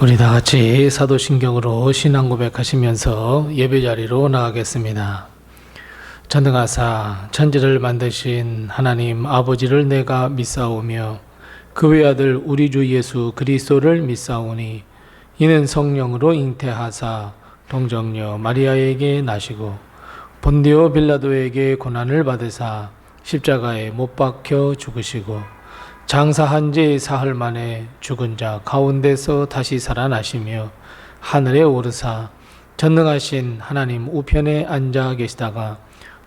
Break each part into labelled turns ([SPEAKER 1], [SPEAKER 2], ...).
[SPEAKER 1] 우리 다 같이 사도신경으로 신앙 고백하시면서 예배 자리로 나가겠습니다. 전능하사 천지를 만드신 하나님 아버지를 내가 믿사오며 그 외아들 우리 주 예수 그리스도를 믿사오니 이는 성령으로 잉태하사 동정녀 마리아에게 나시고 본디오 빌라도에게 고난을 받으사 십자가에 못 박혀 죽으시고 장사한 지 사흘 만에 죽은 자 가운데서 다시 살아나시며 하늘에 오르사 전능하신 하나님 우편에 앉아 계시다가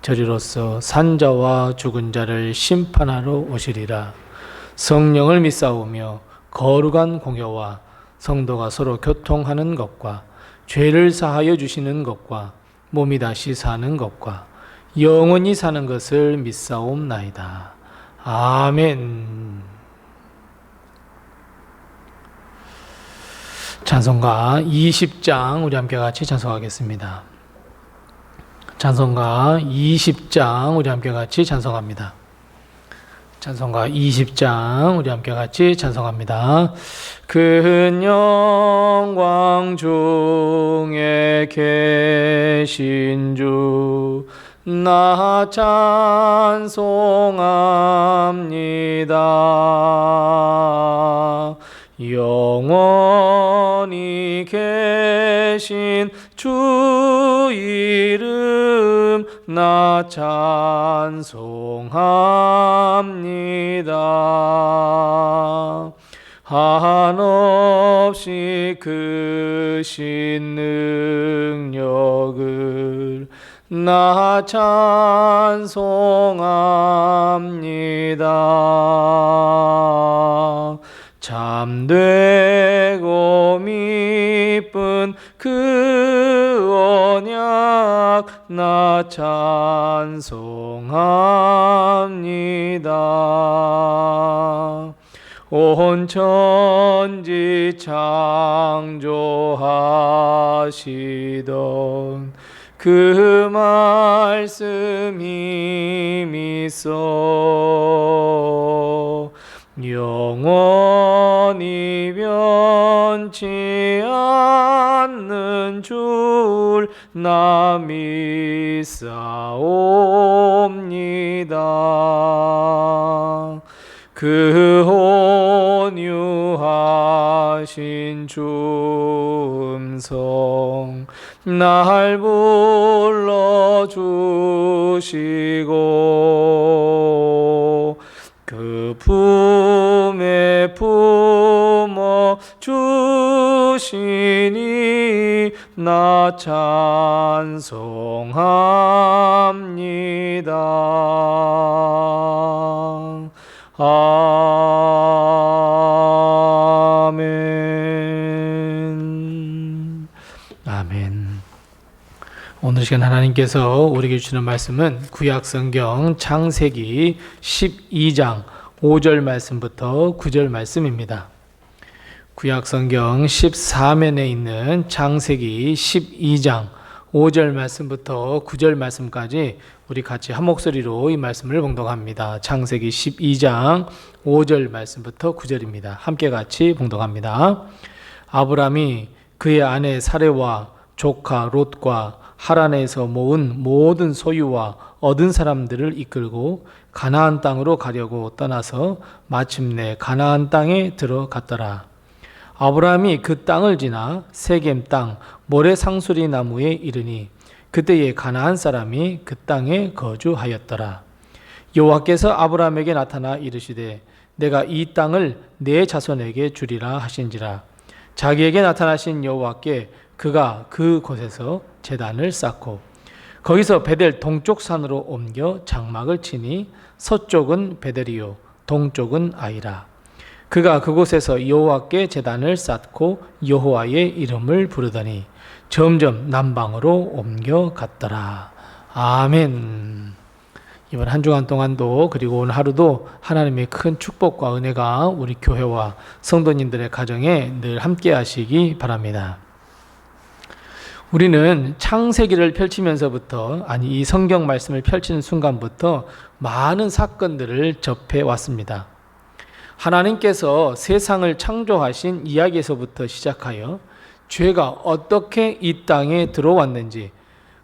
[SPEAKER 1] 저리로서 산자와 죽은 자를 심판하러 오시리라. 성령을 믿사오며 거룩한 공교와 성도가 서로 교통하는 것과 죄를 사하여 주시는 것과 몸이 다시 사는 것과 영원히 사는 것을 믿사옵나이다. 아멘. 찬송가 20장 우리 함께 같이 찬송하겠습니다. 찬송가 20장 우리 함께 같이 찬송합니다. 찬송가 20장 우리 함께 같이 찬송합니다. 큰 영광 중에 계신 주 나 찬송합니다. 영원히 계신 주 이름 나 찬송합니다. 한없이 크신 능력을 나 찬송합니다. 참되고 미쁜 그 언약 나 찬송합니다. 온 천지 창조하시던 그 말씀 힘이 있어 영원히 변치 않는 줄 나 믿사옵니다. 그 온유하신 주 음성 날 불러주시고 그 품에 품어 주시니 나 찬송합니다. 아멘. 아멘. 오늘 시간 하나님께서 우리에게 주시는 말씀은 구약성경 창세기 12장 5절 말씀부터 9절 말씀입니다. 구약성경 14면에 있는 창세기 12장 5절 말씀부터 9절 말씀까지 우리 같이 한 목소리로 이 말씀을 봉독합니다. 창세기 12장 5절 말씀부터 9절입니다. 함께 같이 봉독합니다. 아브람이 그의 아내 사레와 조카 롯과 하란에서 모은 모든 소유와 얻은 사람들을 이끌고 가나안 땅으로 가려고 떠나서 마침내 가나안 땅에 들어갔더라. 아브라함이 그 땅을 지나 세겜 땅 모래상수리 나무에 이르니 그때에 가나안 사람이 그 땅에 거주하였더라. 여호와께서 아브라함에게 나타나 이르시되 내가 이 땅을 네 자손에게 주리라 하신지라. 자기에게 나타나신 여호와께 그가 그 곳에서 제단을 쌓고 거기서 베델 동쪽 산으로 옮겨 장막을 치니 서쪽은 베델이요 동쪽은 아이라. 그가 그곳에서 여호와께 제단을 쌓고 여호와의 이름을 부르더니 점점 남방으로 옮겨갔더라. 아멘. 이번 한 주간 동안도 그리고 오늘 하루도 하나님의 큰 축복과 은혜가 우리 교회와 성도님들의 가정에 늘 함께 하시기 바랍니다. 우리는 창세기를 펼치면서부터 이 성경 말씀을 펼치는 순간부터 많은 사건들을 접해 왔습니다. 하나님께서 세상을 창조하신 이야기에서부터 시작하여 죄가 어떻게 이 땅에 들어왔는지,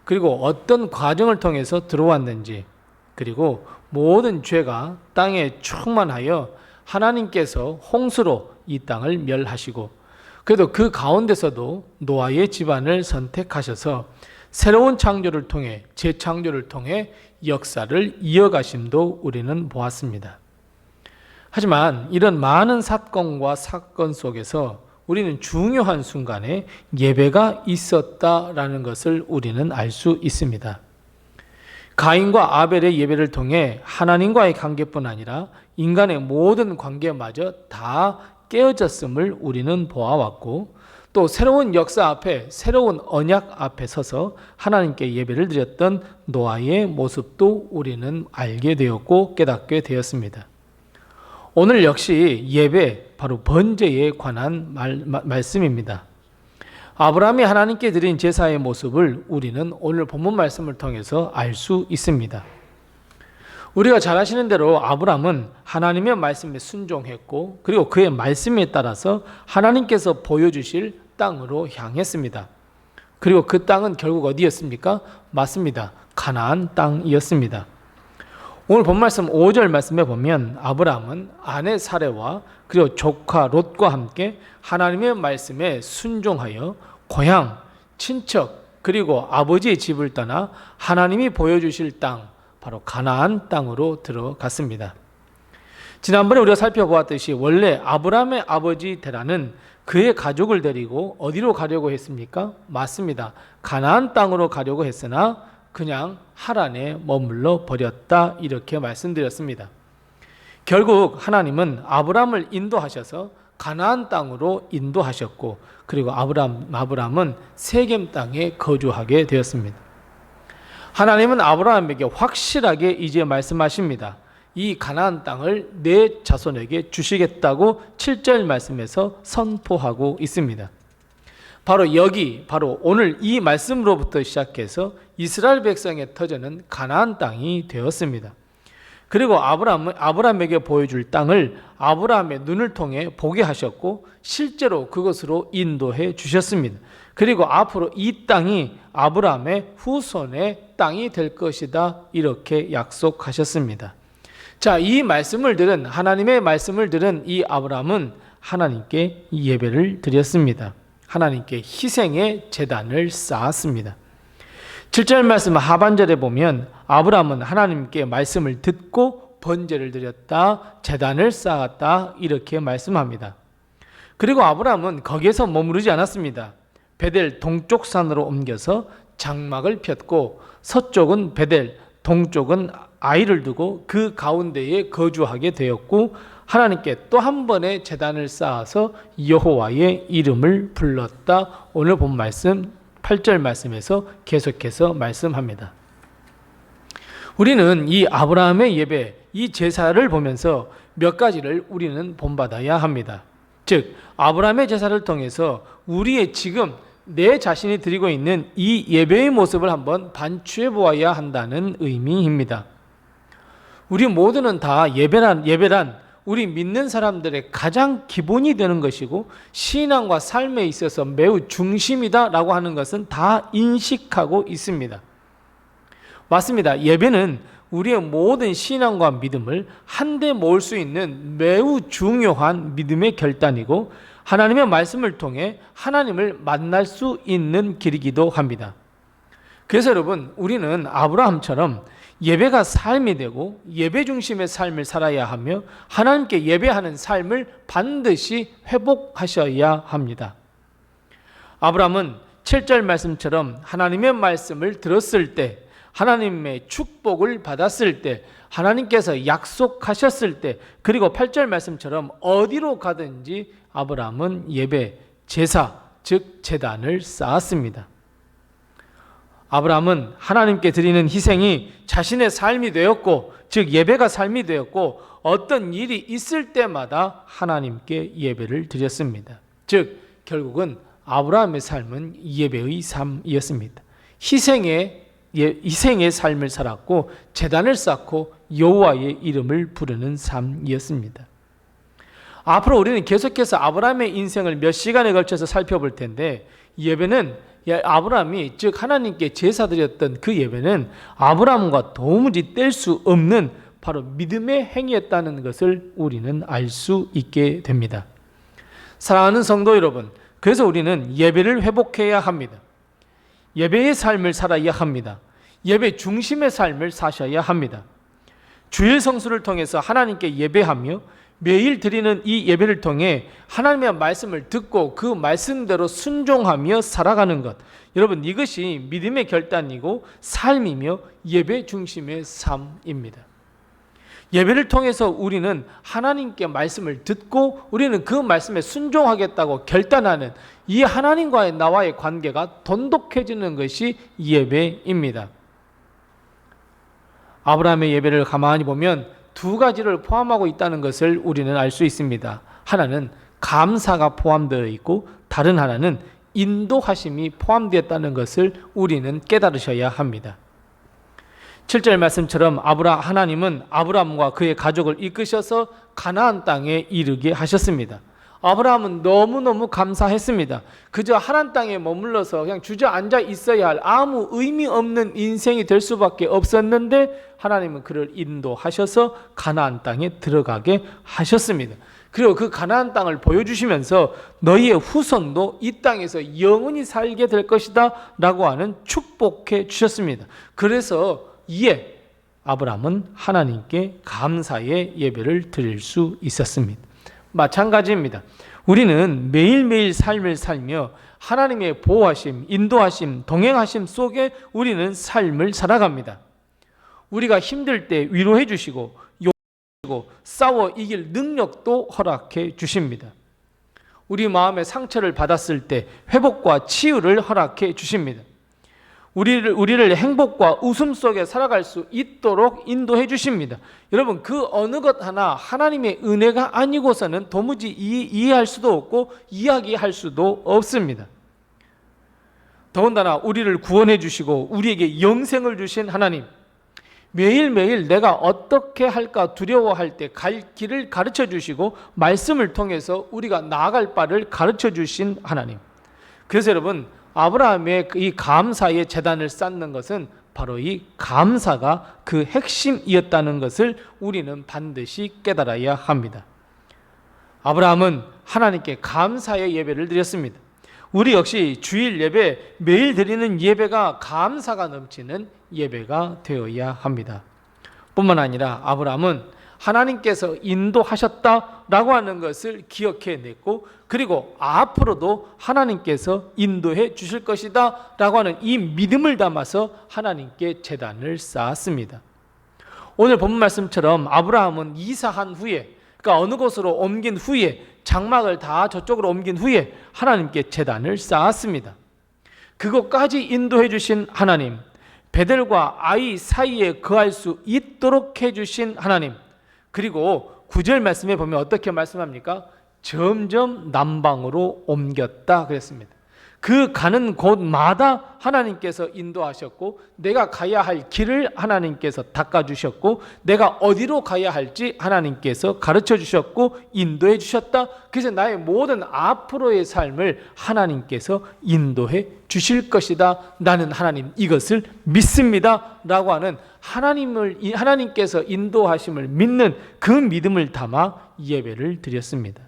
[SPEAKER 1] 그리고 어떤 과정을 통해서 들어왔는지, 그리고 모든 죄가 땅에 충만하여 하나님께서 홍수로 이 땅을 멸하시고, 그래도 그 가운데서도 노아의 집안을 선택하셔서 새로운 창조를 통해, 재창조를 통해 역사를 이어가심도 우리는 보았습니다. 하지만 이런 많은 사건과 사건 속에서 우리는 중요한 순간에 예배가 있었다라는 것을 우리는 알 수 있습니다. 가인과 아벨의 예배를 통해 하나님과의 관계뿐 아니라 인간의 모든 관계마저 다 깨어졌음을 우리는 보아왔고, 또 새로운 역사 앞에, 새로운 언약 앞에 서서 하나님께 예배를 드렸던 노아의 모습도 우리는 알게 되었고 깨닫게 되었습니다. 오늘 역시 예배, 바로 번제에 관한 말씀입니다. 아브라함이 하나님께 드린 제사의 모습을 우리는 오늘 본문 말씀을 통해서 알 수 있습니다. 우리가 잘 아시는 대로 아브라함은 하나님의 말씀에 순종했고, 그리고 그의 말씀에 따라서 하나님께서 보여주실 땅으로 향했습니다. 그리고 그 땅은 결국 어디였습니까? 맞습니다. 가나안 땅이었습니다. 오늘 본 말씀 5절 말씀에 보면 아브라함은 아내 사레와 그리고 조카 롯과 함께 하나님의 말씀에 순종하여 고향, 친척, 그리고 아버지의 집을 떠나 하나님이 보여주실 땅, 바로 가나안 땅으로 들어갔습니다. 지난번에 우리가 살펴보았듯이 원래 아브라함의 아버지 데라는 그의 가족을 데리고 어디로 가려고 했습니까? 맞습니다. 가나안 땅으로 가려고 했으나 그냥 하란에 머물러 버렸다, 이렇게 말씀드렸습니다. 결국 하나님은 아브라함을 인도하셔서 가나안 땅으로 인도하셨고, 그리고 아브라함은 세겜 땅에 거주하게 되었습니다. 하나님은 아브라함에게 확실하게 이제 말씀하십니다. 이 가나안 땅을 내 자손에게 주시겠다고 7절 말씀에서 선포하고 있습니다. 바로 여기, 바로 오늘 이 말씀으로부터 시작해서 이스라엘 백성의 터전은 가나안 땅이 되었습니다. 그리고 아브라함에게 보여줄 땅을 아브라함의 눈을 통해 보게 하셨고, 실제로 그것으로 인도해 주셨습니다. 그리고 앞으로 이 땅이 아브라함의 후손의 땅이 될 것이다, 이렇게 약속하셨습니다. 자, 이 말씀을 들은, 하나님의 말씀을 들은 이 아브라함은 하나님께 예배를 드렸습니다. 하나님께 희생의 제단을 쌓았습니다. 7절 말씀 하반절에 보면 아브라함은 하나님께 말씀을 듣고 번제를 드렸다, 제단을 쌓았다, 이렇게 말씀합니다. 그리고 아브라함은 거기에서 머무르지 않았습니다. 베델 동쪽 산으로 옮겨서 장막을 폈고, 서쪽은 베델, 동쪽은 아이를 두고 그 가운데에 거주하게 되었고, 하나님께 또 한 번의 제단을 쌓아서 여호와의 이름을 불렀다. 오늘 본 말씀 8절 말씀에서 계속해서 말씀합니다. 우리는 이 아브라함의 예배, 이 제사를 보면서 몇 가지를 우리는 본받아야 합니다. 즉, 아브라함의 제사를 통해서 우리의 지금 내 자신이 드리고 있는 이 예배의 모습을 한번 반추해 보아야 한다는 의미입니다. 우리 모두는 다 예배란 우리 믿는 사람들의 가장 기본이 되는 것이고, 신앙과 삶에 있어서 매우 중심이다라고 하는 것은 다 인식하고 있습니다. 맞습니다. 예배는 우리의 모든 신앙과 믿음을 한데 모을 수 있는 매우 중요한 믿음의 결단이고, 하나님의 말씀을 통해 하나님을 만날 수 있는 길이기도 합니다. 그래서 여러분, 우리는 아브라함처럼 예배가 삶이 되고 예배 중심의 삶을 살아야 하며 하나님께 예배하는 삶을 반드시 회복하셔야 합니다. 아브라함은 7절 말씀처럼 하나님의 말씀을 들었을 때, 하나님의 축복을 받았을 때, 하나님께서 약속하셨을 때, 그리고 8절 말씀처럼 어디로 가든지 아브라함은 예배, 제사, 즉 제단을 쌓았습니다. 아브라함은 하나님께 드리는 희생이 자신의 삶이 되었고, 즉 예배가 삶이 되었고, 어떤 일이 있을 때마다 하나님께 예배를 드렸습니다. 즉 결국은 아브라함의 삶은 예배의 삶이었습니다. 희생의 삶을 살았고, 제단을 쌓고 여호와의 이름을 부르는 삶이었습니다. 앞으로 우리는 계속해서 아브라함의 인생을 몇 시간에 걸쳐서 살펴볼 텐데, 예배는 아브라함이, 즉 하나님께 제사드렸던 그 예배는 아브라함과 도무지 뗄 수 없는 바로 믿음의 행위였다는 것을 우리는 알 수 있게 됩니다. 사랑하는 성도 여러분, 그래서 우리는 예배를 회복해야 합니다. 예배의 삶을 살아야 합니다. 예배 중심의 삶을 사셔야 합니다. 주일 성수를 통해서 하나님께 예배하며 매일 드리는 이 예배를 통해 하나님의 말씀을 듣고 그 말씀대로 순종하며 살아가는 것, 여러분, 이것이 믿음의 결단이고 삶이며 예배 중심의 삶입니다. 예배를 통해서 우리는 하나님께 말씀을 듣고 우리는 그 말씀에 순종하겠다고 결단하는 이 하나님과의 나와의 관계가 돈독해지는 것이 예배입니다. 아브라함의 예배를 가만히 보면 두 가지를 포함하고 있다는 것을 우리는 알 수 있습니다. 하나는 감사가 포함되어 있고 다른 하나는 인도하심이 포함되었다는 것을 우리는 깨달으셔야 합니다. 7절 말씀처럼 하나님은 아브라함과 그의 가족을 이끄셔서 가나안 땅에 이르게 하셨습니다. 아브라함은 너무너무 감사했습니다. 그저 하나님 땅에 머물러서 그냥 주저앉아 있어야 할 아무 의미 없는 인생이 될 수밖에 없었는데 하나님은 그를 인도하셔서 가나안 땅에 들어가게 하셨습니다. 그리고 그 가나안 땅을 보여주시면서 너희의 후손도 이 땅에서 영원히 살게 될 것이다 라고 하는 축복해 주셨습니다. 그래서 이에 아브라함은 하나님께 감사의 예배를 드릴 수 있었습니다. 마찬가지입니다. 우리는 매일매일 삶을 살며 하나님의 보호하심, 인도하심, 동행하심 속에 우리는 삶을 살아갑니다. 우리가 힘들 때 위로해 주시고 용서해 주시고 싸워 이길 능력도 허락해 주십니다. 우리 마음의 상처를 받았을 때 회복과 치유를 허락해 주십니다. 우리를 행복과 웃음 속에 살아갈 수 있도록 인도해 주십니다. 여러분, 그 어느 것 하나 하나님의 은혜가 아니고서는 도무지 이해할 수도 없고 이야기할 수도 없습니다. 더군다나 우리를 구원해 주시고 우리에게 영생을 주신 하나님, 매일매일 내가 어떻게 할까 두려워할 때 갈 길을 가르쳐 주시고 말씀을 통해서 우리가 나아갈 바를 가르쳐 주신 하나님. 그래서 여러분, 아브라함의 이 감사의 제단을 쌓는 것은 바로 이 감사가 그 핵심이었다는 것을 우리는 반드시 깨달아야 합니다. 아브라함은 하나님께 감사의 예배를 드렸습니다. 우리 역시 주일 예배, 매일 드리는 예배가 감사가 넘치는 예배가 되어야 합니다. 뿐만 아니라 아브라함은 하나님께서 인도하셨다라고 하는 것을 기억해냈고, 그리고 앞으로도 하나님께서 인도해 주실 것이다 라고 하는 이 믿음을 담아서 하나님께 제단을 쌓았습니다. 오늘 본문 말씀처럼 아브라함은 이사한 후에, 그러니까 어느 곳으로 옮긴 후에, 장막을 다 저쪽으로 옮긴 후에 하나님께 제단을 쌓았습니다. 그것까지 인도해 주신 하나님, 베델과 아이 사이에 거할 수 있도록 해주신 하나님, 그리고 9절 말씀에 보면 어떻게 말씀합니까? 점점 남방으로 옮겼다 그랬습니다. 그 가는 곳마다 하나님께서 인도하셨고, 내가 가야 할 길을 하나님께서 닦아주셨고, 내가 어디로 가야 할지 하나님께서 가르쳐 주셨고 인도해 주셨다. 그래서 나의 모든 앞으로의 삶을 하나님께서 인도해 주실 것이다. 나는 하나님 이것을 믿습니다 라고 하는 하나님께서 인도하심을 믿는 그 믿음을 담아 예배를 드렸습니다.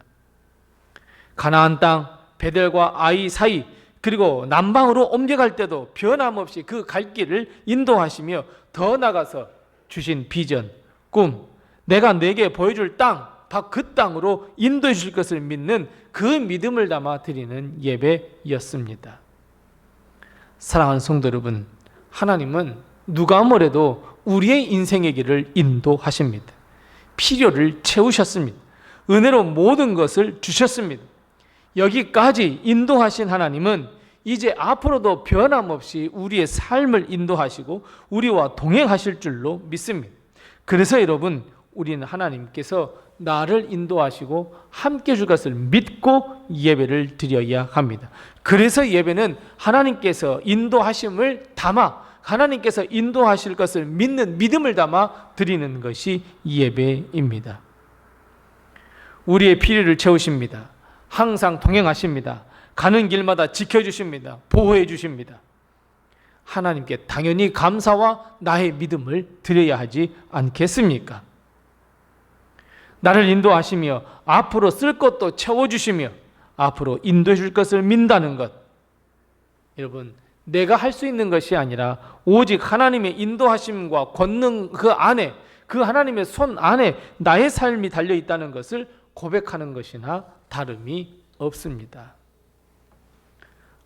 [SPEAKER 1] 가나안 땅 베델과 아이 사이, 그리고 남방으로 옮겨갈 때도 변함없이 그 갈 길을 인도하시며 더 나아가서 주신 비전, 꿈, 내가 내게 보여줄 땅, 바로 그 땅으로 인도해 주실 것을 믿는 그 믿음을 담아 드리는 예배였습니다. 사랑하는 성도 여러분, 하나님은 누가 뭐래도 우리의 인생의 길을 인도하십니다. 필요를 채우셨습니다. 은혜로 모든 것을 주셨습니다. 여기까지 인도하신 하나님은 이제 앞으로도 변함없이 우리의 삶을 인도하시고 우리와 동행하실 줄로 믿습니다. 그래서 여러분, 우리는 하나님께서 나를 인도하시고 함께 해줄 것을 믿고 예배를 드려야 합니다. 그래서 예배는 하나님께서 인도하심을 담아, 하나님께서 인도하실 것을 믿는 믿음을 담아 드리는 것이 예배입니다. 우리의 필요를 채우십니다. 항상 동행하십니다. 가는 길마다 지켜주십니다. 보호해 주십니다. 하나님께 당연히 감사와 나의 믿음을 드려야 하지 않겠습니까? 나를 인도하시며 앞으로 쓸 것도 채워주시며 앞으로 인도해 줄 것을 믿는다는 것, 여러분, 내가 할 수 있는 것이 아니라 오직 하나님의 인도하심과 권능 그 안에, 그 하나님의 손 안에 나의 삶이 달려있다는 것을 고백하는 것이나 다름이 없습니다.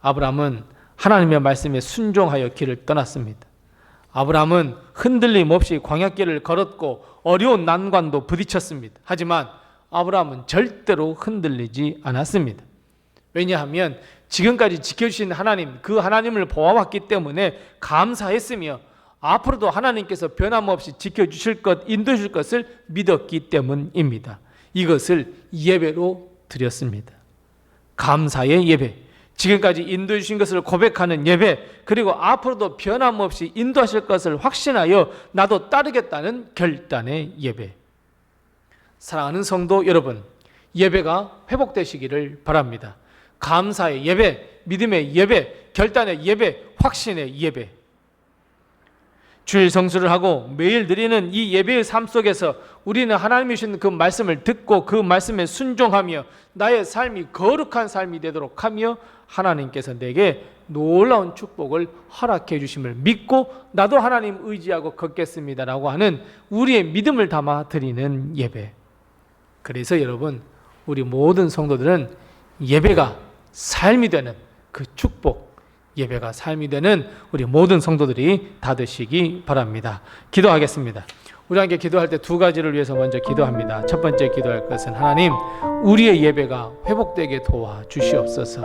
[SPEAKER 1] 아브라함은 하나님의 말씀에 순종하여 길을 떠났습니다. 아브라함은 흔들림 없이 광야길을 걸었고 어려운 난관도 부딪혔습니다. 하지만 아브라함은 절대로 흔들리지 않았습니다. 왜냐하면 지금까지 지켜주신 하나님, 그 하나님을 보아왔기 때문에 감사했으며 앞으로도 하나님께서 변함없이 지켜주실 것, 인도해 줄 것을 믿었기 때문입니다. 이것을 예배로 드렸습니다. 감사의 예배, 지금까지 인도해 주신 것을 고백하는 예배, 그리고 앞으로도 변함없이 인도하실 것을 확신하여 나도 따르겠다는 결단의 예배. 사랑하는 성도 여러분, 예배가 회복되시기를 바랍니다. 감사의 예배, 믿음의 예배, 결단의 예배, 확신의 예배. 주일 성수를 하고 매일 드리는 이 예배의 삶 속에서 우리는 하나님이 주신 그 말씀을 듣고 그 말씀에 순종하며 나의 삶이 거룩한 삶이 되도록 하며 하나님께서 내게 놀라운 축복을 허락해 주심을 믿고 나도 하나님 의지하고 걷겠습니다라고 하는 우리의 믿음을 담아 드리는 예배. 그래서 여러분, 우리 모든 성도들은 예배가 삶이 되는 그 축복, 예배가 삶이 되는 우리 모든 성도들이 다 되시기 바랍니다. 기도하겠습니다. 우리 함께 기도할 때 두 가지를 위해서 먼저 기도합니다. 첫 번째 기도할 것은 하나님, 우리의 예배가 회복되게 도와 주시옵소서.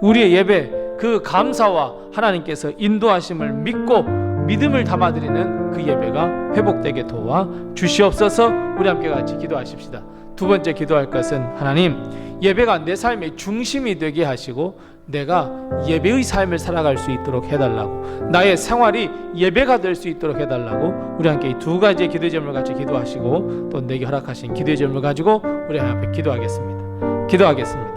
[SPEAKER 1] 우리의 예배, 그 감사와 하나님께서 인도하심을 믿고 믿음을 담아드리는 그 예배가 회복되게 도와 주시옵소서. 우리 함께 같이 기도하십시다. 두 번째 기도할 것은 하나님, 예배가 내 삶의 중심이 되게 하시고 내가 예배의 삶을 살아갈 수 있도록 해달라고, 나의 생활이 예배가 될 수 있도록 해달라고, 우리 함께 이 두 가지의 기도의 제목을 같이 기도하시고 또 내게 허락하신 기도의 제목을 가지고 우리 앞에 기도하겠습니다. 기도하겠습니다.